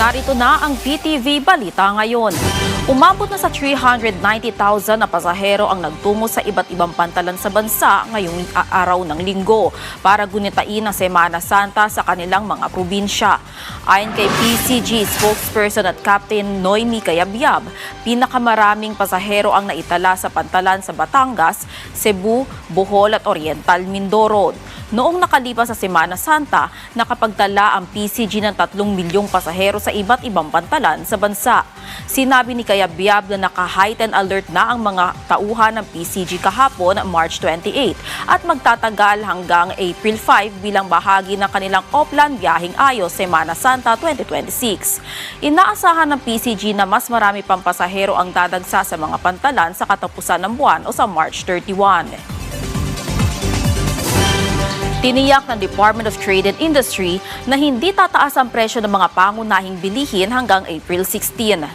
Narito na ang PTV Balita ngayon. Umabot na sa 390,000 na pasahero ang nagtungo sa iba't ibang pantalan sa bansa ngayong araw ng linggo para gunitain ang Semana Santa sa kanilang mga probinsya. Ayon kay PCG spokesperson at Captain Noemi Cayabyab, pinakamaraming pasahero ang naitala sa pantalan sa Batangas, Cebu, Bohol at Oriental Mindoro. Noong nakalipas sa Semana Santa, nakapagtala ang PCG ng 3 milyong pasahero sa iba't ibang pantalan sa bansa. Sinabi ni Cayabyab na naka-heightened alert na ang mga tauhan ng PCG kahapon, March 28, at magtatagal hanggang April 5 bilang bahagi ng kanilang Oplan Biyaheng Ayos Semana Santa 2026. Inaasahan ng PCG na mas marami pang pasahero ang dadagsa sa mga pantalan sa katapusan ng buwan o sa March 31. Tiniyak ng Department of Trade and Industry na hindi tataas ang presyo ng mga pangunahing bilihin hanggang April 16.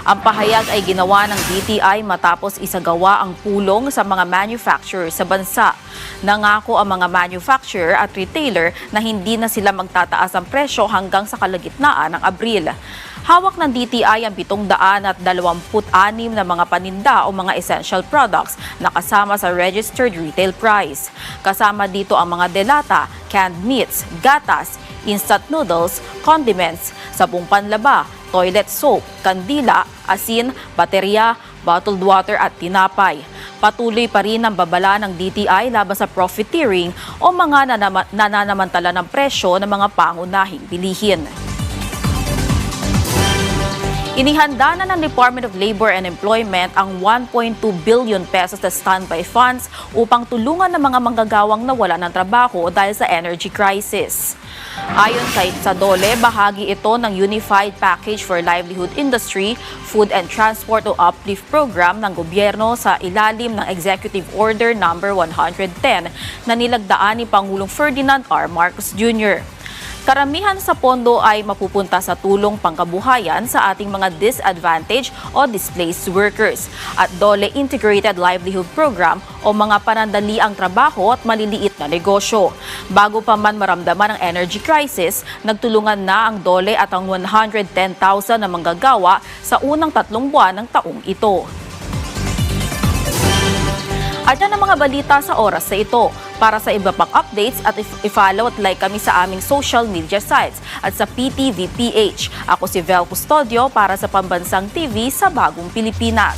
Ang pahayag ay ginawa ng DTI matapos isagawa ang pulong sa mga manufacturer sa bansa. Nangako ang mga manufacturer at retailer na hindi na sila magtataas ang presyo hanggang sa kalagitnaan ng Abril. Hawak ng DTI ang 726 na mga paninda o mga essential products na kasama sa registered retail price. Kasama dito ang mga delata, canned meats, gatas, instant noodles, condiments, sabong panlaba, toilet soap, kandila, asin, baterya, bottled water at tinapay. Patuloy pa rin ang babala ng DTI laban sa profiteering o mga nananamantala ng presyo ng mga pangunahing bilihin. Inihanda na ng Department of Labor and Employment ang 1.2 billion pesos na standby funds upang tulungan ng mga manggagawang nawala ng trabaho dahil sa energy crisis. Ayon sa DOLE, bahagi ito ng Unified Package for Livelihood Industry, Food and Transport o UPLIFT program ng gobyerno sa ilalim ng Executive Order No. 110 na nilagdaan ni Pangulong Ferdinand R. Marcos Jr. Karamihan sa pondo ay mapupunta sa tulong pangkabuhayan sa ating mga disadvantaged o displaced workers at DOLE Integrated Livelihood Program o mga panandaliang trabaho at maliliit na negosyo. Bago pa man maramdaman ang energy crisis, nagtulungan na ang DOLE at ang 110,000 na manggagawa sa unang 3 buwan ng taong ito. At yan ang mga balita sa oras na ito. Para sa iba pang updates at i-follow at like kami sa aming social media sites at sa PTVPH. Ako si Vel Custodio para sa Pambansang TV sa Bagong Pilipinas.